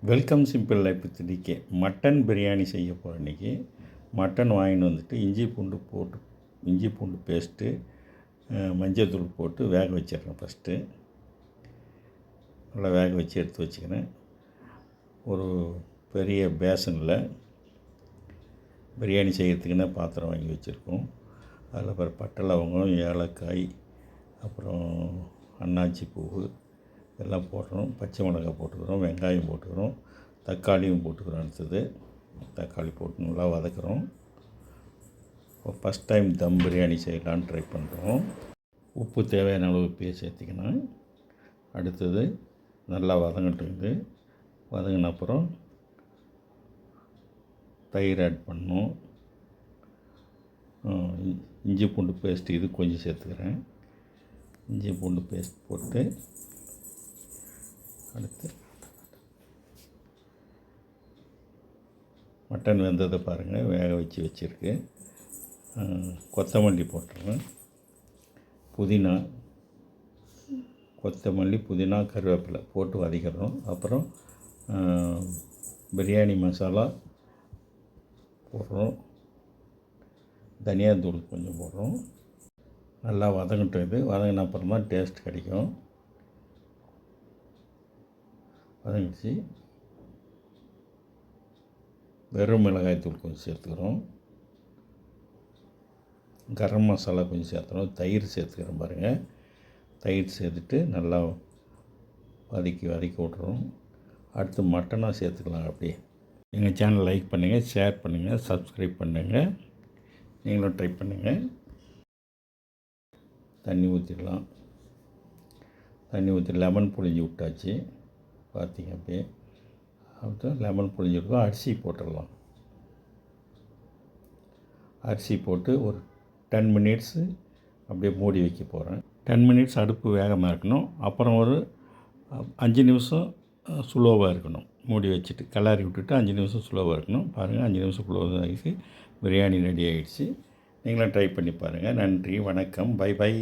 Welcome simple life with DK. Mutton biryani செய்ய போகிறேன் இன்றைக்கி. மட்டன் வாங்கிட்டு வந்துட்டு இஞ்சி பூண்டு பேஸ்ட்டு, மஞ்சள் தூள் போட்டு வேக வச்சிடுறேன். ஃபஸ்ட்டு நல்லா வேக வச்சு எடுத்து வச்சுக்கிறேன். ஒரு பெரிய பேசனில் பிரியாணி செய்கிறதுக்குன்னு பாத்திரம் வாங்கி வச்சுருக்கோம். அதில் பட்டை, லவங்கம், ஏலக்காய், அப்புறம் அன்னாச்சி பூவு எல்லாம் போட்டுறோம். பச்சை மிளகாய் போட்டுக்கிறோம், வெங்காயம் போட்டுக்கிறோம், தக்காளியும் போட்டுக்கிறோம். அடுத்தது தக்காளி போட்டு நல்லா வதக்குறோம். இப்போ ஃபஸ்ட் டைம் தம் பிரியாணி செய்யலான்னு ட்ரை பண்ணுறோம். உப்பு தேவையான அளவு உப்பையை சேர்த்திக்கணும். அடுத்தது நல்லா வதங்கிட்டு வதங்கின அப்புறம் தயிர் ஆட் பண்ணணும். இஞ்சி பூண்டு பேஸ்ட்டு இது கொஞ்சம் சேர்த்துக்கிறேன். இஞ்சி பூண்டு பேஸ்ட் போட்டு அடுத்து மட்டன் வெந்ததை பாருங்கள், வேக வச்சுருக்கு. கொத்தமல்லி போட்டுருவேன். கொத்தமல்லி, புதினா, கருவேப்பிலை போட்டு வதக்கிறோம். அப்புறம் பிரியாணி மசாலா போடுறோம். தனியாத்தூள் கொஞ்சம் போடுறோம். நல்லா வதங்கிட்டு வதங்கின அப்புறம் தான் டேஸ்ட் கிடைக்கும். வதங்கிச்சு. வெறும் மிளகாய் தூள் கொஞ்சம் சேர்த்துக்கிறோம். கரம் மசாலா கொஞ்சம் சேர்த்துக்கிறோம். தயிர் சேர்த்துக்கிறோம் பாருங்கள். தயிர் சேர்த்துட்டு நல்லா வதக்கி விட்றோம். அடுத்து மட்டனாக சேர்த்துக்கலாம். அப்படியே எங்கள் சேனல் லைக் பண்ணுங்கள், ஷேர் பண்ணுங்கள், சப்ஸ்கிரைப் பண்ணுங்கள். நீங்களும் ட்ரை பண்ணுங்கள். தண்ணி ஊற்றிடலாம். தண்ணி ஊற்றி லெமன் புழிஞ்சு விட்டாச்சு. பார்த்திங்க அப்படியே அப்புறம் லெமன் புழிஞ்சிருக்கோம். அரிசி போட்டுடலாம். அரிசி போட்டு ஒரு 10 மினிட்ஸு அப்படியே மூடி வைக்க போகிறேன். 10 மினிட்ஸ் அடுப்பு வேகமாக இருக்கணும். அப்புறம் ஒரு 5 நிமிஷம் ஸ்லோவாக இருக்கணும். மூடி வச்சுட்டு கிளறி விட்டுட்டு 5 நிமிஷம் ஸ்லோவாக இருக்கணும். பாருங்கள், 5 நிமிஷம் ஸ்லோவாக ஆகிடுச்சு. பிரியாணி ரெடி ஆகிடுச்சு. நீங்களும் ட்ரை பண்ணி பாருங்கள். நன்றி, வணக்கம், பை பை.